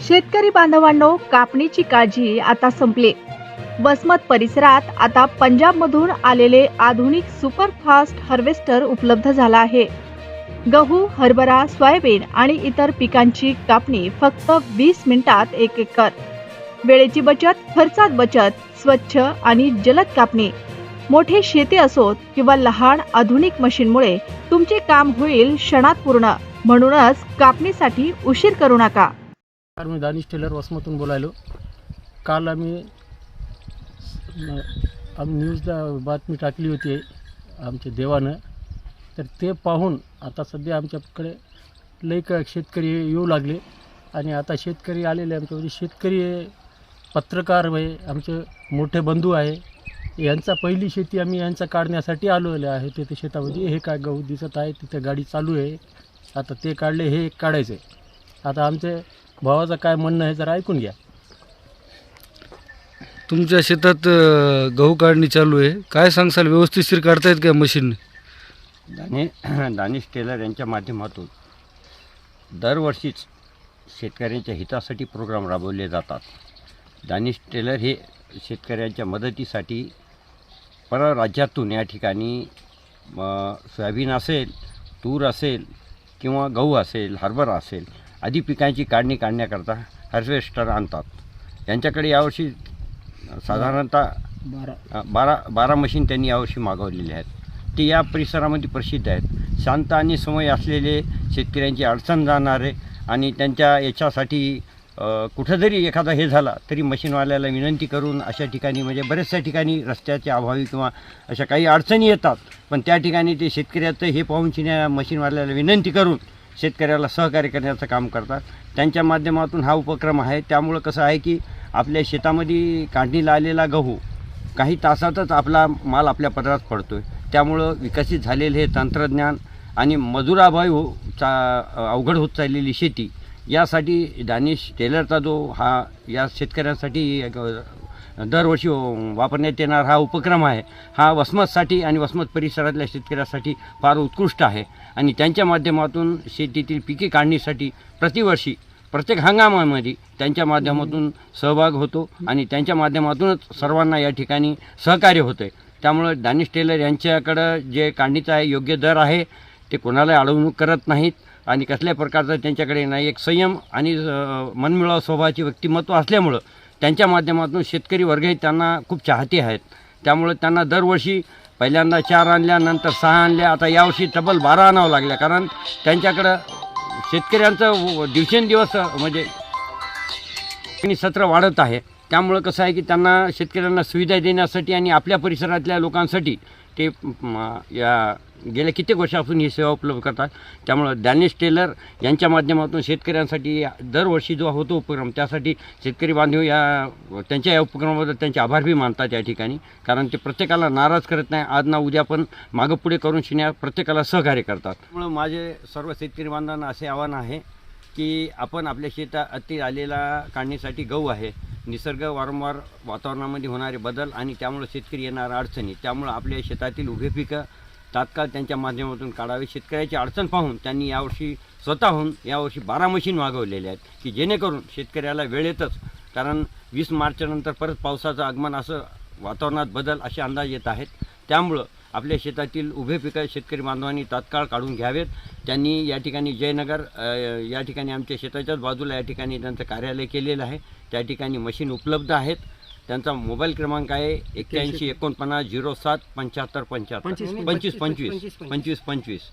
शेतकरी बांधवांनो, कापणीची काळजी आता संपली। वसमत परिसरात आता पंजाबमधून आलेले आधुनिक सुपरफास्ट हार्वेस्टर उपलब्ध झाला आहे। गहू, हरभरा, सोयाबीन आणि इतर पिकांची कापणी फक्त 20 मिनिटात 1 एकर। वेळेची बचत, खर्चात बचत, स्वच्छ आणि जलद कापणी। मोठे शेती असोत किंवा लहान आधुनिक मशीनमुळे तुमचे काम होईल क्षणात पूर्ण। म्हणूनच कापणीसाठी उशीर करू नका। मी दानिश टेलर वसमतून बोलायलो। काल आम्ही न्यूजला बातमी टाकली होती आमच्या देवानं, तर ते पाहून आता सध्या आमच्याकडे लई शेतकरी येऊ लागले आणि आता शेतकरी आलेले आमच्यामध्ये। शेतकरी पत्रकार आहे, आमचे मोठे बंधू आहे, यांचा पहिली शेती आम्ही यांचा काढण्यासाठी आलेले आहे। तिथे शेतामध्ये हे काय गहू दिसत आहे, तिथे गाडी चालू आहे, आता ते काढले, हे काढायचं आहे। आता आमचे भावाचं काय म्हणणं आहे जरा ऐकून घ्या। तुमच्या शेतात गहू काढणी चालू आहे, काय सांगसाल? व्यवस्थितशीर काढतायत का मशीन? दानिश टेलर यांच्या माध्यमातून दरवर्षीच शेतकऱ्यांच्या हितासाठी प्रोग्राम राबवले जातात। दानिश टेलर हे शेतकऱ्यांच्या मदतीसाठी परराज्यातून या ठिकाणी सोयाबीन असेल, तूर असेल किंवा गहू असेल, हरभरा असेल आदी पिकांची काढणी काढण्याकरता हार्वेस्टर आणतात। यांच्याकडे यावर्षी साधारणतः 12 मशीन त्यांनी यावर्षी मागवलेले आहेत। ते या परिसरामध्ये प्रसिद्ध आहेत। शांत आणि समय असलेले, शेतकऱ्यांची अडचण जाणारे आणि त्यांच्या याच्यासाठी कुठं जरी एखादा हे झाला तरी मशीनवाल्याला विनंती करून अशा ठिकाणी, म्हणजे बऱ्याचशा ठिकाणी रस्त्याच्या अभावी किंवा अशा काही अडचणी येतात, पण त्या ठिकाणी ते शेतकऱ्याचं हे पाहून चिन्या मशीनवाल्याला विनंती करून शेतकऱ्याला सहकार्य करण्याचं काम करतात। त्यांच्या माध्यमातून हा उपक्रम आहे। त्यामुळं कसं आहे की आपल्या शेतामध्ये काढणीला आलेला गहू काही तासातच आपला माल आपल्या पदरात पडतो आहे। त्यामुळं विकसित झालेले हे तंत्रज्ञान आणि मजुराभावी अवघड होत चाललेली शेती, यासाठी दानिश टेलरचा जो हा या शेतकऱ्यांसाठी दरवर्षी वापरण्यात येणार हा उपक्रम आहे, हा वसमतसाठी आणि वसमत परिसरातल्या शेतकऱ्यासाठी फार उत्कृष्ट आहे। आणि त्यांच्या माध्यमातून शेतीतील पिके काढणीसाठी प्रतिवर्षी प्रत्येक हंगामामध्ये त्यांच्या माध्यमातून सहभाग होतो आणि त्यांच्या माध्यमातूनच सर्वांना या ठिकाणी सहकार्य होतं आहे। त्यामुळं दानिश टेलर यांच्याकडं जे काढणीचा आहे योग्य दर आहे, ते कोणाला अडवणूक करत नाहीत आणि कसल्या प्रकारचं त्यांच्याकडे नाही, एक संयम आणि मनमिळाव स्वभावाचे व्यक्तिमत्व असल्यामुळं त्यांच्या माध्यमातून शेतकरी वर्गही त्यांना खूप चाहते आहेत। त्यामुळे त्यांना दरवर्षी पहिल्यांदा 4 आणल्या, नंतर 6 आणल्या, आता यावर्षी तब्बल 12 आणावं लागल्या, कारण त्यांच्याकडं शेतकऱ्यांचं दिवसेंदिवस म्हणजे सत्र वाढत आहे। त्यामुळं कसं आहे की त्यांना शेतकऱ्यांना सुविधा देण्यासाठी आणि आपल्या परिसरातल्या लोकांसाठी ते या गेल्या कित्येक वर्षापासून ही सेवा उपलब्ध करतात। त्यामुळं दानिश टेलर यांच्या माध्यमातून शेतकऱ्यांसाठी दरवर्षी जो होतो उपक्रम, त्यासाठी शेतकरी बांधव त्यांच्या या उपक्रमाबद्दल त्यांचे आभार बी मानतात या ठिकाणी, कारण ते प्रत्येकाला नाराज करत नाही। आज ना उद्या पण मागं पुढे करून शिन्या प्रत्येकाला सहकार्य करतात। त्यामुळं माझे सर्व शेतकरी बांधवांना असे आव्हान आहे की आपण आपल्या शेतातील आलेला काढणीसाठी गहू आहे, निसर्ग वारंवार वातावरणामध्ये होणारे बदल आणि त्यामुळे शेतकरी येणाऱ्या अडचणी, त्यामुळे आपल्या शेतातील उभे पिकं तात्काळ त्यांच्या माध्यमातून काढावे। शेतकऱ्याची अडचण पाहून त्यांनी यावर्षी स्वतःहून 12 मशीन मागवलेले आहेत की जेणेकरून शेतकऱ्याला वेळेतच, कारण 20 मार्चनंतर परत पावसाचं आगमन, असं वातावरणात बदल असे अंदाज येत आहेत। त्यामुळं आपल्या शेतातील उभे पिकं शेतकरी बांधवांनी तात्काळ काढून घ्यावेत। त्यांनी या ठिकाणी जयनगर या ठिकाणी आमच्या शेताच्याच बाजूला या ठिकाणी त्यांचं कार्यालय केलेलं आहे, त्या ठिकाणी मशीन उपलब्ध आहेत। त्यांचा मोबाईल क्रमांक आहे 81 49 07 75 75 25 25 25 25.